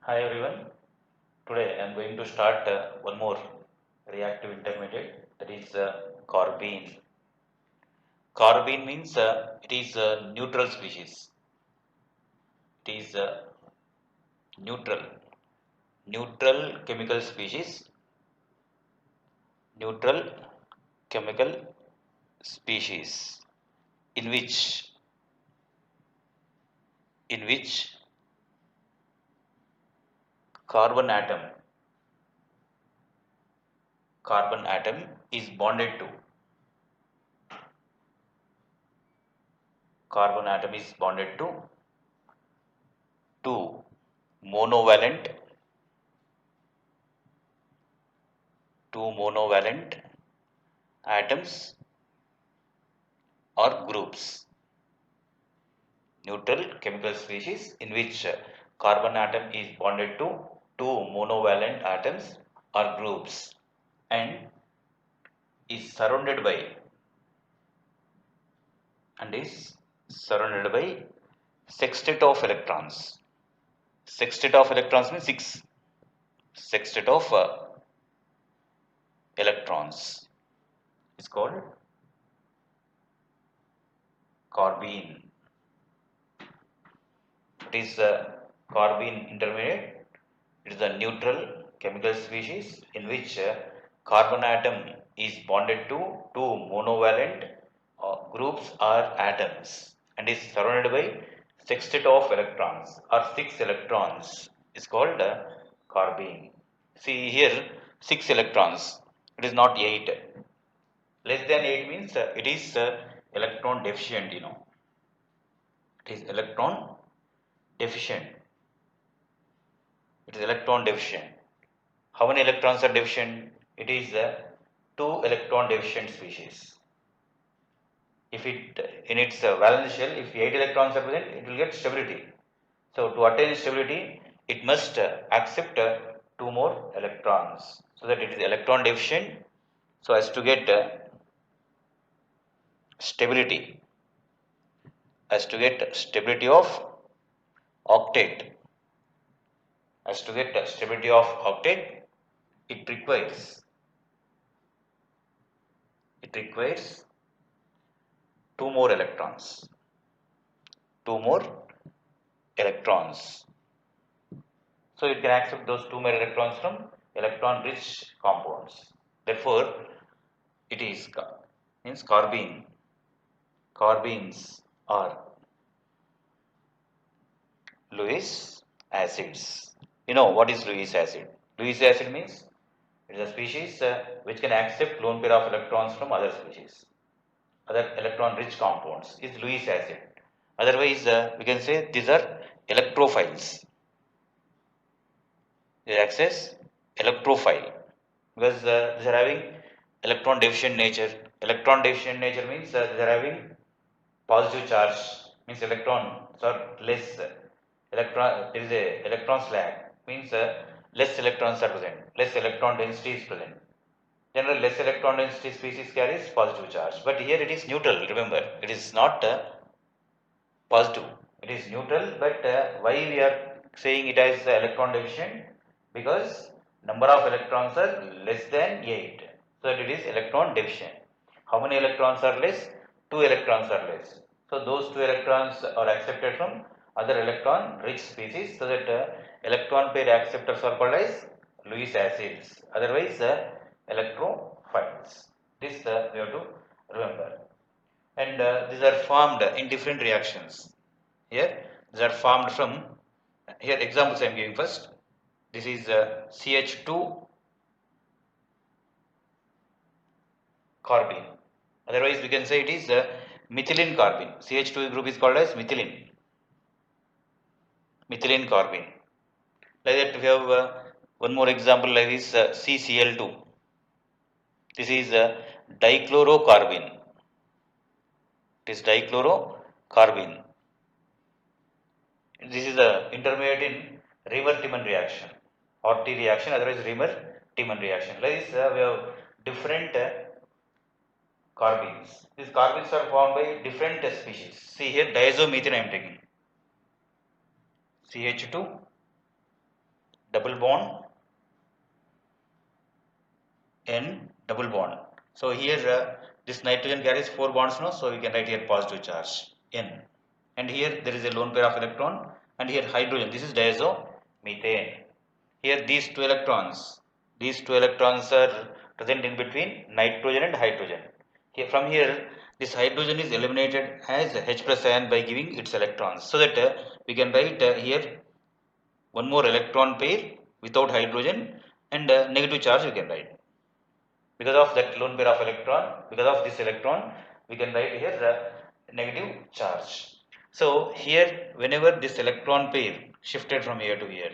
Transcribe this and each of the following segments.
Hi everyone. Today I am going to start one more reactive intermediate, that is carbene. Carbene means it is a neutral species. It is a neutral, neutral chemical species. Neutral chemical species in which carbon atom carbon atom is bonded to carbon atom is bonded to two monovalent atoms or groups. Neutral chemical species in which carbon atom is bonded to two monovalent atoms or groups and is is surrounded by sextet of electrons. Sextet of electrons means 6. Sextet of electrons is called carbene. It is a carbene intermediate. It is a neutral chemical species in which carbon atom is bonded to two monovalent groups or atoms and is surrounded by sextet of electrons or 6 electrons is called carbene. See here 6 electrons. It is not 8. Less than 8 means it is electron deficient, It is electron deficient. It is electron deficient. How many electrons are deficient? It is a 2 electron deficient species. If it in its valence shell, if 8 electrons are present, it will get stability. So to attain stability, it must accept 2 more electrons, so that it is electron deficient. So as to get stability, of octet, it requires 2 more electrons. 2 more electrons. So it can accept those 2 more electrons from electron rich compounds. Therefore, it is means carbene. Carbenes are Lewis acids. You know what is Lewis acid? Lewis acid means it is a species which can accept lone pair of electrons from other species. Other electron rich compounds is Lewis acid. Otherwise, we can say these are electrophiles. They access electrophile because they are having electron deficient nature. Electron deficient nature means they are having positive charge, means electrons are less. Electron, there is a electron slag, means less electrons are present, less electron density is present. Generally, less electron density species carries positive charge, but here it is neutral. Remember, it is not positive. It is neutral, but why we are saying it as electron deficient? Because number of electrons are less than 8. So it is electron deficient. How many electrons are less? 2 electrons are less. So those 2 electrons are accepted from other electron rich species, so that electron pair acceptors are called as Lewis acids. Otherwise electrophiles. This we have to remember, and these are formed in different reactions. Here these are formed from, here examples I am giving first. This is CH2 carbene. Otherwise we can say it is methylene carbene. CH2 group is called as methylene carbene. Like that we have one more example like this, CCl2. This is dichlorocarbene. It is dichlorocarbene. This is the intermediate in Remer-Tiemann reaction or T reaction, otherwise Remer-Tiemann reaction. Like this, we have different carbenes. These carbenes are formed by different species. See here, diazomethane I am taking. CH2 double bond, N double bond. So here this nitrogen carries 4 bonds now, so we can write here positive charge N. And here there is a lone pair of electron, and here hydrogen, this is diazomethane. Here these two electrons are present in between nitrogen and hydrogen. Here, from here, this hydrogen is eliminated as H plus ion by giving its electrons, so that we can write here one more electron pair without hydrogen, and negative charge we can write. Because of that lone pair of electron, because of this electron, we can write here negative charge. So here, whenever this electron pair shifted from here to here,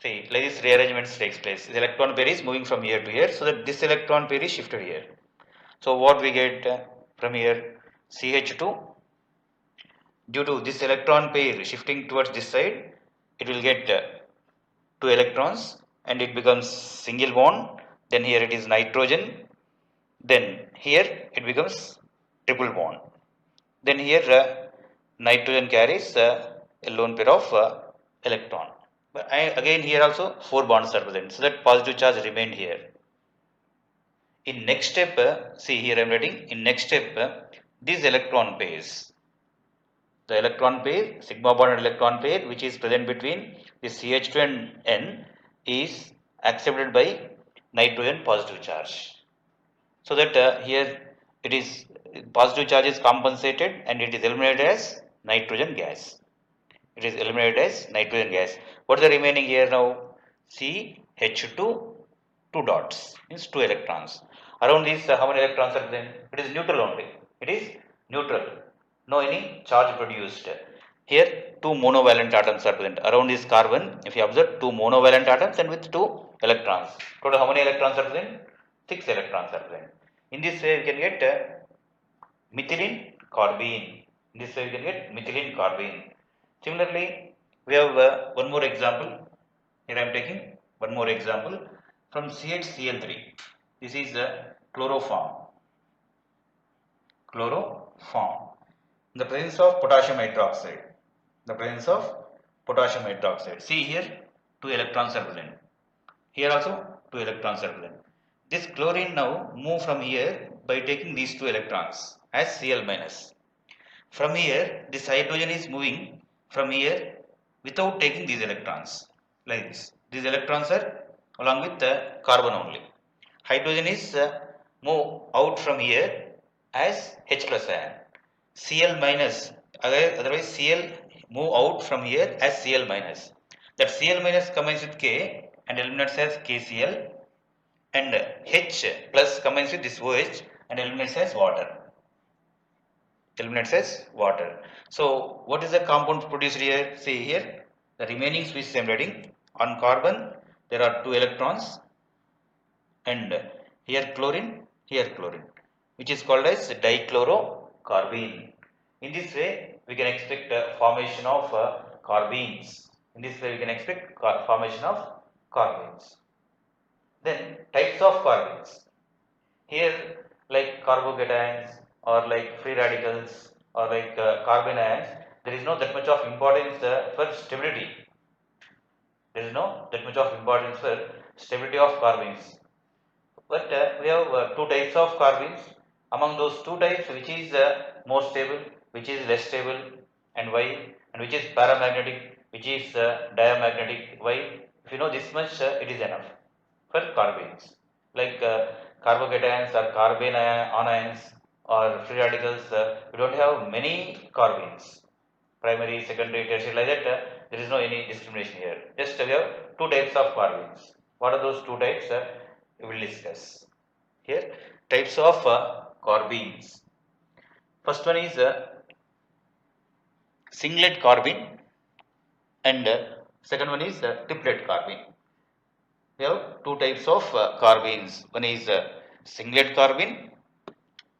see, like this rearrangement takes place. The electron pair is moving from here to here, so that this electron pair is shifted here. So what we get from here, CH2, due to this electron pair shifting towards this side, it will get 2 electrons, and it becomes single bond. Then here it is nitrogen. Then here it becomes triple bond. Then here nitrogen carries a lone pair of electron. But again here also 4 bonds are present, so that positive charge remained here. In next step, see here I am writing, in next step, these electron pairs, the electron pair, sigma bond and electron pair, which is present between the CH2 and N, is accepted by nitrogen positive charge. So that here it is positive charge is compensated and it is eliminated as nitrogen gas. It is eliminated as nitrogen gas. What is the remaining here now? CH2, 2 dots, means 2 electrons. Around these, how many electrons are present? It is neutral only. It is neutral. No any charge produced. Here, 2 monovalent atoms are present. Around this carbon, if you observe, 2 monovalent atoms and with 2 electrons. Total, how many electrons are present? 6 electrons are present. In this way, we can get methylene carbine. In this way, we can get methylene carbine. Similarly, we have one more example. Here I am taking one more example from CHCl3. This is chloroform. Chloroform. In the presence of potassium hydroxide. The presence of potassium hydroxide. See here, 2 electrons are present. Here also 2 electrons are present. This chlorine now move from here by taking these 2 electrons as Cl minus. From here, this hydrogen is moving from here without taking these electrons, like this. These electrons are along with the carbon only. Hydrogen is move out from here as H plus ion. Cl minus, otherwise Cl move out from here as Cl minus. That Cl minus combines with K and eliminates as KCl, and H plus combines with this OH and eliminates as water. Eliminates as water. So what is the compound produced here? See here, the remaining species I am writing. On carbon there are 2 electrons, and here chlorine, which is called as dichlorocarbene. In this way we can expect formation of carbenes. In this way we can expect formation of carbenes. Then types of carbenes. Here, like carbocations or like free radicals or like carbon ions, there is no that much of importance for stability. There is no that much of importance for stability of carbenes. But we have 2 types of carbenes. Among those 2 types, which is more stable, which is less stable, and why, and which is paramagnetic, which is diamagnetic, why? If you know this much, it is enough for carbenes. Like carbocations or carbene anions or free radicals, we don't have many carbenes. Primary, secondary, tertiary, like that, there is no any discrimination here. Just we have 2 types of carbenes. What are those 2 types? We will discuss. Here, types of carbenes. First one is singlet carbine, and second one is triplet carbine. We have 2 types of carbenes. One is singlet carbine,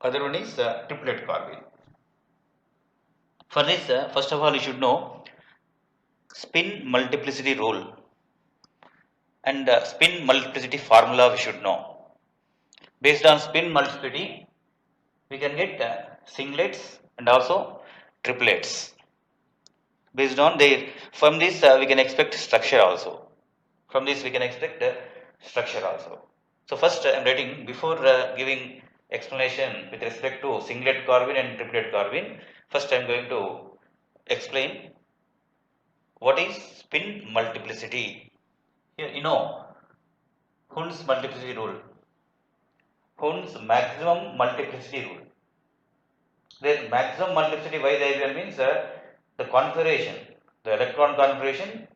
other one is triplet carbine. For this, first of all, you should know spin multiplicity rule and spin multiplicity formula we should know. Based on spin multiplicity, we can get singlets and also triplets. Based on their, from this we can expect structure also. From this we can expect structure also. So first I am writing before giving explanation with respect to singlet carbine and triplet carbine. First I am going to explain what is spin multiplicity. Here you know Hund's multiplicity rule, Hund's maximum multiplicity rule. The maximum multiplicity Y diagram means the configuration, the electron configuration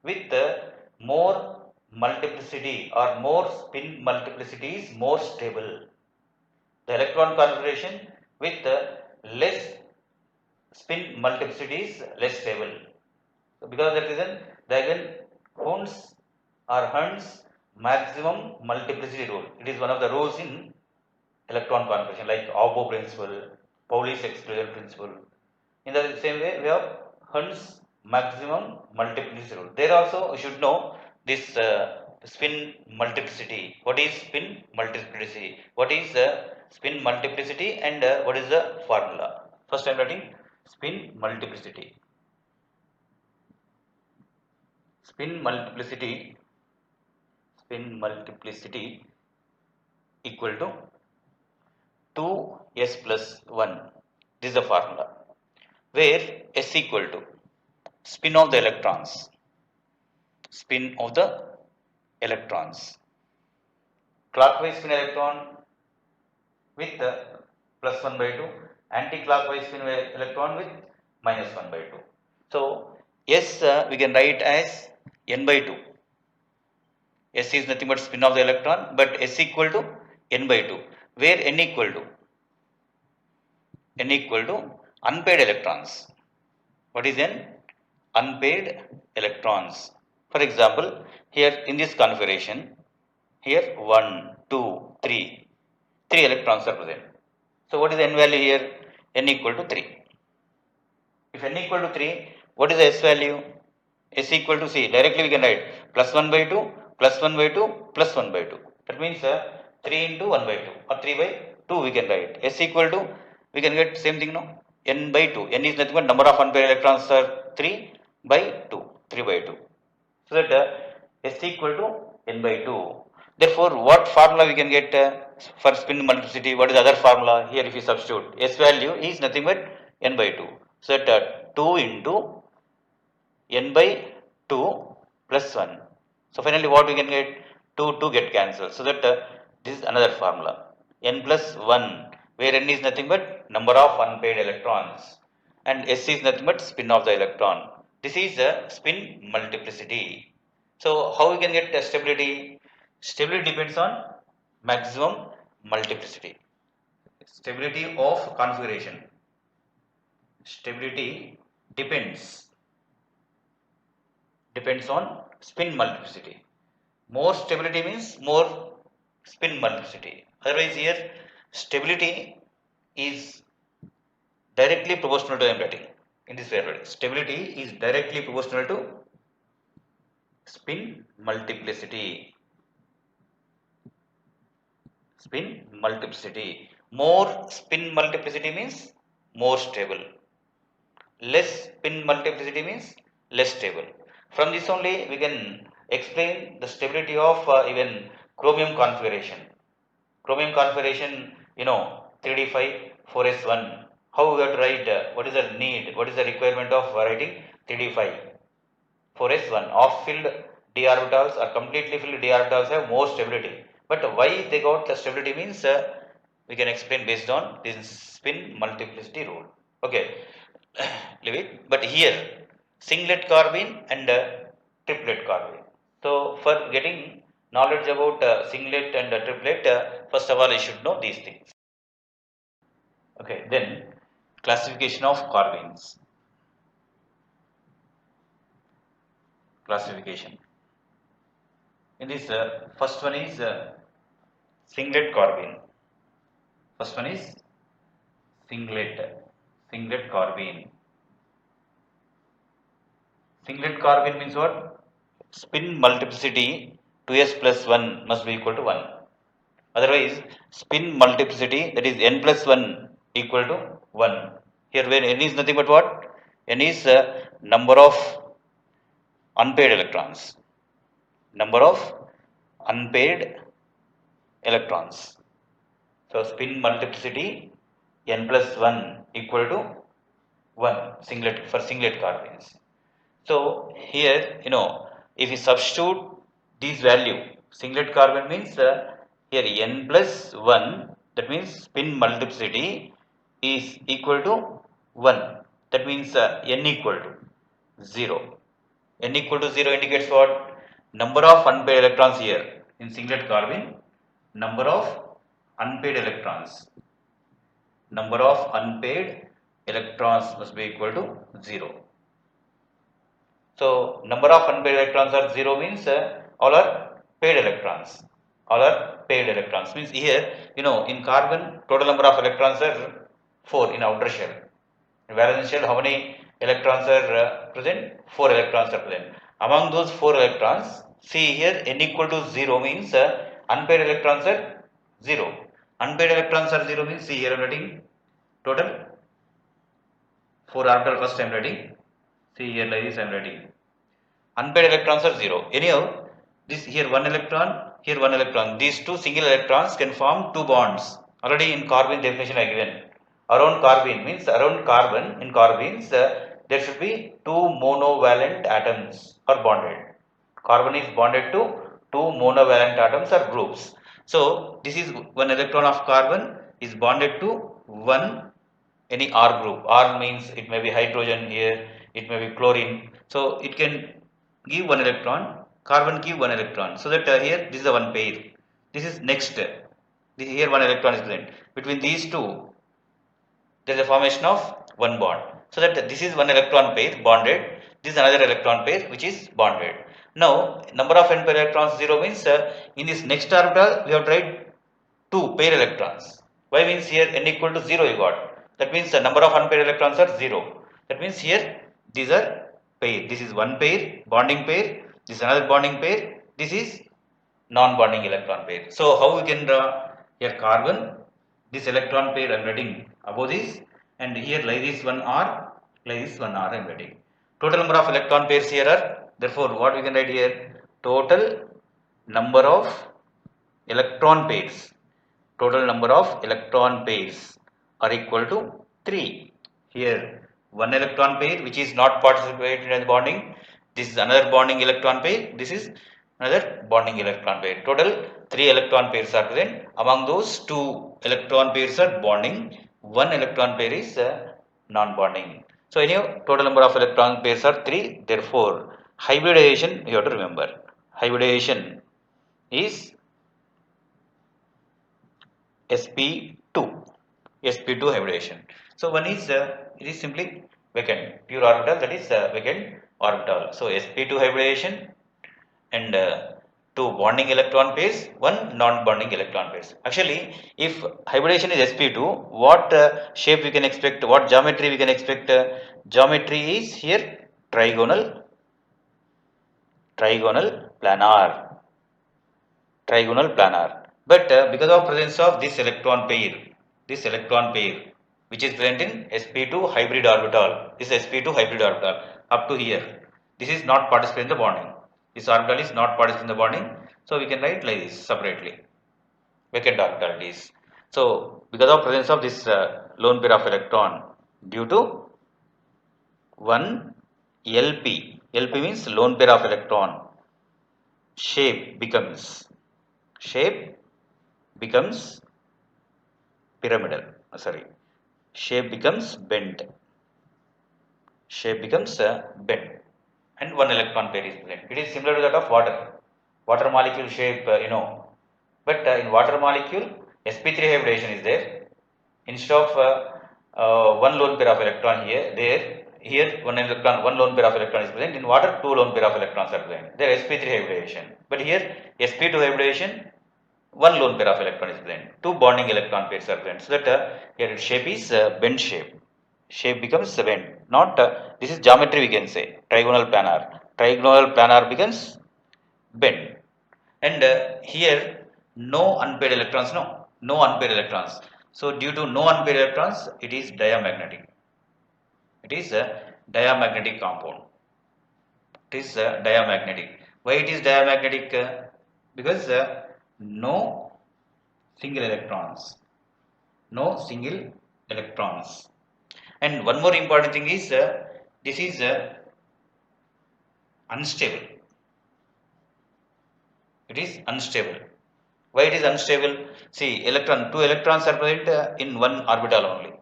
with more multiplicity or more spin multiplicity is more stable. The electron configuration with less spin multiplicity is less stable. So because of that reason, again Hund's maximum multiplicity rule. It is one of the rules in electron configuration, like Auber principle, Pauli's exclusion principle. In the same way, we have Hund's maximum multiplicity rule. There also you should know this spin multiplicity. What is spin multiplicity? What is spin multiplicity and what is the formula? First I am writing spin multiplicity. Spin multiplicity equal to 2s plus 1. This is the formula, where s equal to spin of the electrons, clockwise spin electron with plus 1 by 2, anti-clockwise spin electron with minus 1 by 2. So s we can write as n by 2. S is nothing but spin of the electron, but s equal to n by 2, where n equal to unpaired electrons. What is n? Unpaired electrons. For example, here in this configuration, here 1, 2, 3, 3 electrons are present. So what is the n value here? N equal to 3. If n equal to 3, what is the s value? S equal to, see, directly we can write plus 1 by 2, plus 1 by 2, plus 1 by 2. That means 3 into 1 by 2 or 3 by 2 we can write. S equal to, we can get same thing, no? N by 2. N is nothing but number of unpaired electrons are 3 by 2. 3 by 2. So that S equal to N by 2. Therefore, what formula we can get for spin multiplicity? What is the other formula? Here if you substitute, S value is nothing but N by 2. So that 2 into n by 2 plus 1. So finally what we can get? 2 get cancelled. So that this is another formula. N plus 1, where n is nothing but number of unpaired electrons and S is nothing but spin of the electron. This is a spin multiplicity. So how we can get stability? Stability depends on maximum multiplicity. Stability of configuration. Stability depends on spin multiplicity. More stability means more spin multiplicity. Otherwise here stability is directly proportional to, I am writing in this way. Stability is directly proportional to spin multiplicity. Spin multiplicity. More spin multiplicity means more stable. Less spin multiplicity means less stable. From this only we can explain the stability of even chromium configuration. Chromium configuration, 3d5, 4s1. How we have to write? What is the need? What is the requirement of writing 3d5, 4s1? Off-filled d orbitals or completely filled d orbitals have more stability. But why they got the stability means we can explain based on this spin multiplicity rule. Okay, leave it. But here singlet carbine and triplet carbine. So for getting knowledge about singlet and triplet, first of all you should know these things. Okay, then classification of carbines. Classification. In this first one is singlet carbine. First one is singlet carbine. Singlet carbine means what? Spin multiplicity 2s plus 1 must be equal to 1. Otherwise, spin multiplicity, that is n plus 1 equal to 1. Here where n is nothing but what? N is number of unpaired electrons. Number of unpaired electrons. So spin multiplicity n plus 1 equal to 1 singlet for singlet carbines. So here, if you substitute this value, singlet carbon means here n plus 1, that means spin multiplicity is equal to 1. That means n equal to 0. N equal to 0 indicates what? Number of unpaired electrons here in singlet carbine. Number of unpaired electrons. Number of unpaired electrons must be equal to 0. So number of unpaired electrons are 0 means all are paired electrons. All are paired electrons means here, in carbon total number of electrons are 4 in outer shell. In valence shell, how many electrons are present? 4 electrons are present. Among those 4 electrons, see here n equal to 0 means unpaired electrons are 0. Unpaired electrons are 0 means, see here I am writing total 4 orbital first I am writing. See here like this I am writing. Unpaired electrons are 0. Anyhow, this here 1 electron, here 1 electron. These two single electrons can form 2 bonds. Already in carbene definition I given. Around carbene means around carbon in carbenes there should be 2 monovalent atoms are bonded. Carbon is bonded to 2 monovalent atoms or groups. So this is 1 electron of carbon is bonded to 1 any R group. R means it may be hydrogen here, it may be chlorine. So it can give 1 electron, carbon give 1 electron. So that here this is a 1 pair. This is next. Here 1 electron is present. Between these two, there is a formation of 1 bond. So that this is 1 electron pair bonded. This is another electron pair which is bonded. Now number of unpaired electrons 0 means in this next orbital we have tried 2 pair electrons. Why means here n equal to 0 you got. That means the number of unpaired electrons are 0. That means here these are pair. This is 1 pair, bonding pair. This is another bonding pair. This is non-bonding electron pair. So how we can draw here carbon, this electron pair I am writing above this, and here like this 1 R, like this 1 R I am writing. Total number of electron pairs here are, therefore what we can write here, total number of electron pairs. Total number of electron pairs are equal to 3. Here 1 electron pair which is not participated in the bonding. This is another bonding electron pair. This is another bonding electron pair. Total 3 electron pairs are present. Among those 2 electron pairs are bonding. 1 electron pair is non-bonding. So anyhow total number of electron pairs are 3. Therefore hybridization you have to remember. Hybridization is sp2 sp2 hybridization. So one is it is simply vacant pure orbital, that is vacant orbital. So sp2 hybridization and 2 bonding electron pairs, 1 non-bonding electron pairs. Actually if hybridization is sp2, what shape we can expect, what geometry we can expect? Geometry is here trigonal planar. But because of presence of this electron pair which is present in sp2 hybrid orbital, this sp2 hybrid orbital up to here, this is not participating in the bonding. This orbital is not participating in the bonding, so we can write like this separately. Vacant orbital it is. So because of presence of this lone pair of electron due to 1 LP means lone pair of electron, shape becomes pyramidal, shape becomes bent, bent, and 1 electron pair is present. It is similar to that of water molecule shape, but in water molecule sp3 hybridization is there. Instead of 1 lone pair of electron here 1 lone pair of electron is present. In water 2 lone pair of electrons are present. There sp3 hybridization, but here sp2 hybridization 1 lone pair of electron is present. 2 bonding electron pairs are present. So that here its shape is bent shape. Shape becomes bent. Not this is geometry we can say trigonal planar. Trigonal planar becomes bent. And here no unpaired electrons. No unpaired electrons. So due to no unpaired electrons, it is diamagnetic. It is diamagnetic compound. It is diamagnetic. Why it is diamagnetic? Because no single electrons. No single electrons. And one more important thing is this is unstable. It is unstable. Why it is unstable? See, two electrons are present in one orbital only.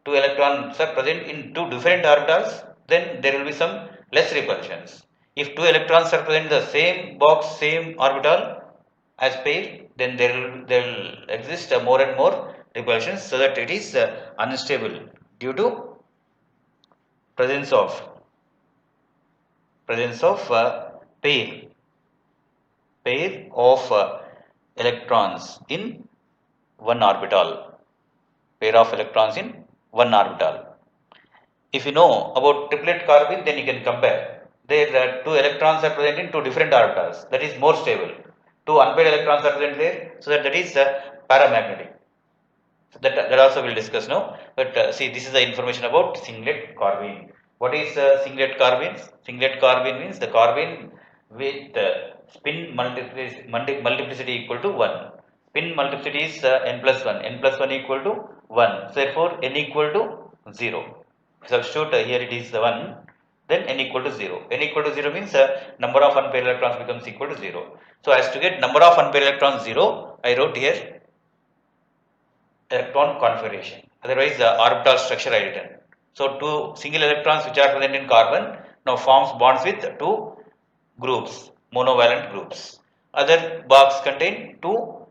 Two electrons are present in two different orbitals, then there will be some less repulsions. If two electrons are present in the same box, same orbital as pair, then there will exist more and more repulsions, so that it is unstable due to presence of pair of electrons in one orbital. Pair of electrons in one orbital. If you know about triplet carbine, then you can compare. There two electrons are present in two different orbitals. That is more stable. Two unpaired electrons are present there, so that is paramagnetic. So that also we'll discuss now. But see, this is the information about singlet carbine. What is singlet carbine? Singlet carbine means the carbine with spin multiplicity equal to 1. Spin multiplicity is n plus 1. N plus 1 equal to 1. So therefore, n equal to 0. Substitute here it is 1. Then n equal to 0. N equal to 0 means number of unpaired electrons becomes equal to 0. So as to get number of unpaired electrons 0, I wrote here electron configuration. Otherwise, the orbital structure I written. So, two single electrons which are present in carbon now forms bonds with two groups, monovalent groups. Other box contain two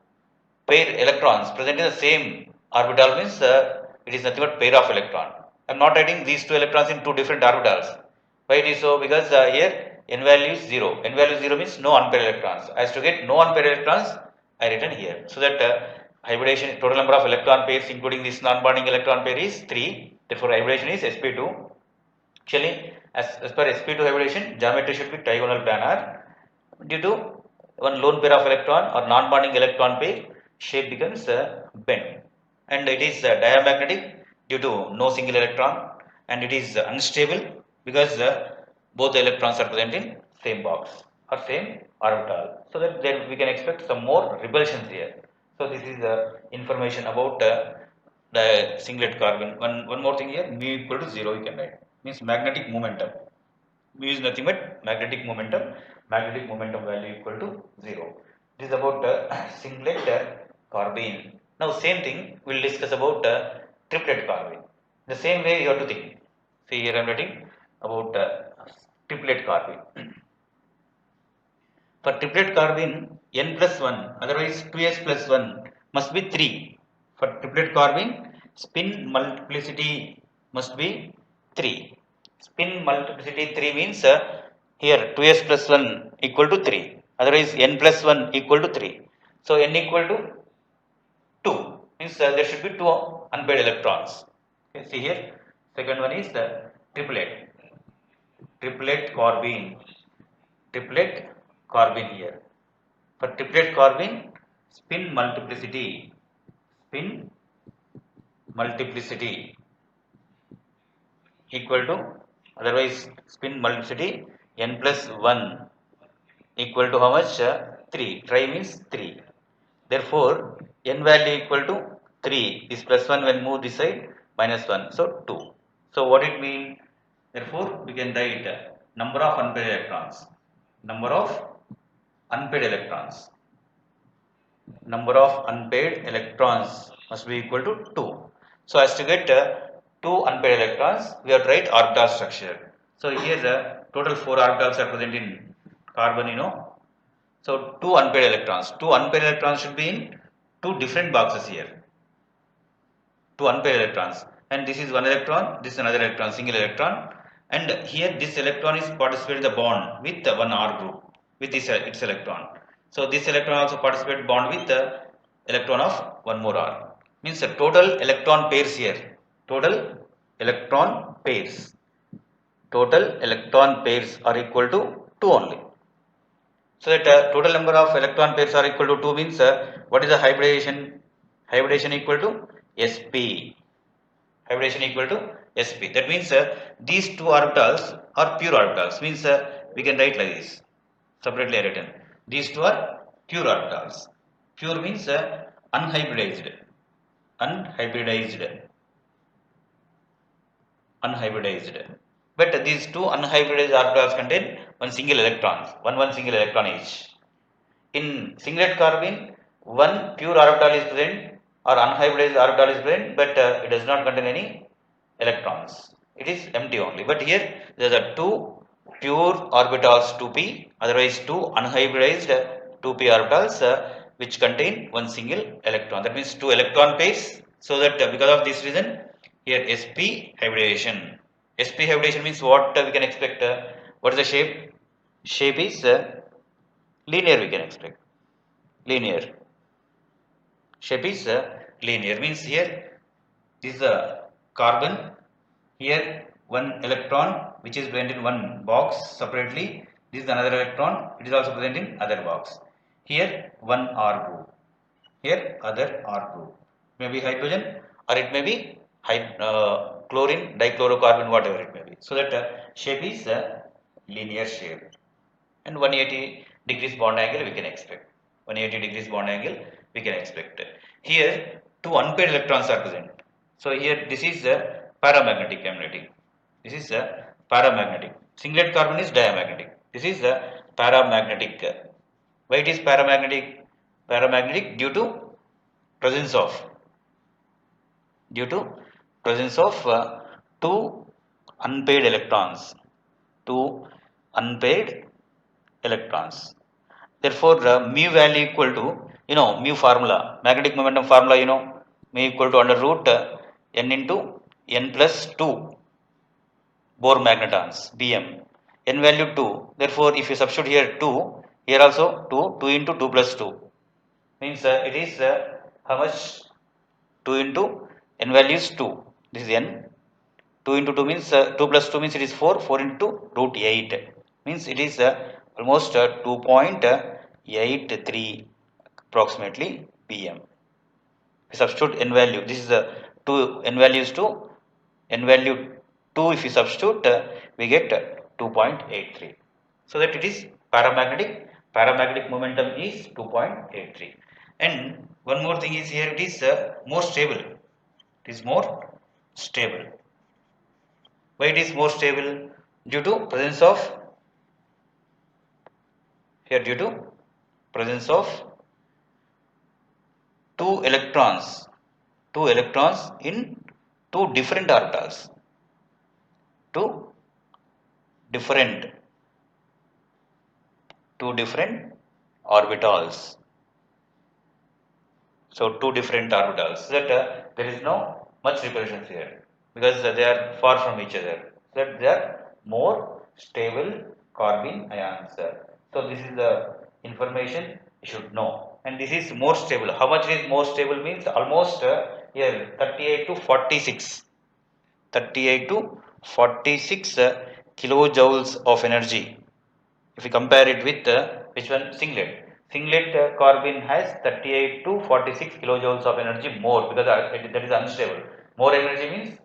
pair electrons present in the same orbital, means it is nothing but pair of electron. I am not writing these two electrons in two different orbitals. Why it is so? Because here n value is 0. N value 0 means no unpaired electrons. As to get no unpaired electrons, I written here. So that hybridization, total number of electron pairs including this non-bonding electron pair is 3. Therefore, hybridization is sp2. Actually, as per sp2 hybridization, geometry should be trigonal planar. Due to one lone pair of electron or non-bonding electron pair, shape becomes bent, and it is diamagnetic due to no single electron, and it is unstable because both the electrons are present in same box or same orbital. So that then we can expect some more repulsions here. So this is the information about the singlet carbon. One more thing here, mu equal to 0 you can write, means magnetic momentum. Mu is nothing but magnetic momentum. Magnetic momentum value equal to 0. This is about singlet carbine. Now same thing we will discuss about triplet carbine. The same way you have to think. See here I am writing about triplet carbine. For triplet carbine, n plus 1, otherwise 2s plus 1 must be 3. For triplet carbine, spin multiplicity must be 3. Spin multiplicity 3 means here 2s plus 1 equal to 3. Otherwise, n plus 1 equal to 3. So, n equal to 2 means there should be 2 unpaired electrons. Okay, see here, second one is the triplet carbine. Triplet carbine here. For triplet carbine, spin multiplicity equal to, otherwise spin multiplicity n plus 1 equal to how much? 3. Tri means 3. Therefore, n value equal to 3. This plus 1 when move this side, minus 1. So, 2. So, what it mean? Therefore, we can write number of unpaired electrons. Number of unpaired electrons. Number of unpaired electrons must be equal to 2. So, as to get 2 unpaired electrons, we have to write orbital structure. So, here the total 4 orbitals are present in carbon, you know. So, 2 unpaired electrons. 2 unpaired electrons should be in 2 different boxes here. 2 unpaired electrons. And this is one electron, this is another electron, single electron. And here this electron is participating in the bond with one R group with this its electron. So, this electron also participates bond with the electron of one more R. Means the total electron pairs here. Total electron pairs. Total electron pairs are equal to 2 only. So that total number of electron pairs are equal to 2 means what is the hybridization? Hybridization equal to sp. hybridization equal to sp. That means these two orbitals are pure orbitals. Means we can write like this, separately written. These two are pure orbitals. Pure means unhybridized, unhybridized, unhybridized. But these two unhybridized orbitals contain one single electrons, one single electron each. In singlet carbine, one pure orbital is present or unhybridized orbital is present, but it does not contain any electrons. It is empty only. But here there are two pure orbitals 2p, otherwise two unhybridized 2p orbitals which contain one single electron. That means two electron pairs. So that because of this reason, here sp hybridization. Sp hybridization means what we can expect. What is the shape? Shape is linear. We can expect linear. Shape is linear. Means here this is a carbon. Here one electron which is present in one box separately. This is another electron. It is also present in other box. Here one R group. Here other R group. Maybe hydrogen or it may be chlorine, dichlorocarbon, whatever it may be. So that shape is linear shape. And 180 degrees bond angle we can expect. 180 degrees bond angle we can expect. Here two unpaired electrons are present. So here this is a paramagnetic emanating. This is a paramagnetic. Singlet carbon is diamagnetic. This is a paramagnetic. Why it is paramagnetic? Paramagnetic due to presence of two unpaired electrons. Two unpaired electrons. Therefore, mu value equal to, mu formula, magnetic momentum formula, mu equal to under root n into n plus 2 Bohr magnetons, Bm. N value 2. Therefore, if you substitute here 2, here also 2, 2 into 2 plus 2. Means it is how much? 2 into n value is 2. This is n. 2 into 2 means 2 plus 2 means it is 4. 4 into root 8 means it is almost 2.83 approximately Bm. We substitute n value. This is the 2 n value is 2. N value 2 if you substitute we get 2.83. So that it is paramagnetic. Paramagnetic momentum is 2.83. And one more thing is here, it is more stable. It is more stable. Why it is more stable? Due to presence of two electrons in two different orbitals. Two different orbitals. So two different orbitals. So that there is no much repulsion here because they are far from each other. So that they are more stable carbene ions. So this is the information you should know. And this is more stable. How much is more stable means almost here 38 to 46. 38 to 46 kilojoules of energy. If you compare it with which one? Singlet. Singlet carbine has 38 to 46 kilojoules of energy more because that is unstable. More energy means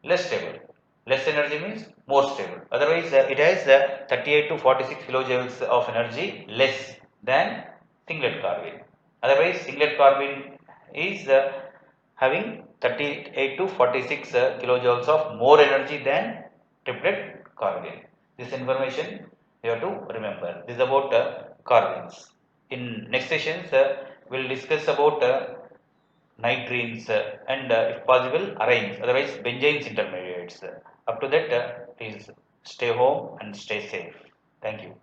less stable. Less energy means more stable. Otherwise, it has 38 to 46 kilojoules of energy less than singlet carbine. Otherwise, singlet carbine is having 38 to 46 kilojoules of more energy than triplet carbine. This information you have to remember. This is about carbines. In next sessions, we'll discuss about nitrines and if possible arynes, otherwise benzenes intermediates. Up to that, please stay home and stay safe. Thank you.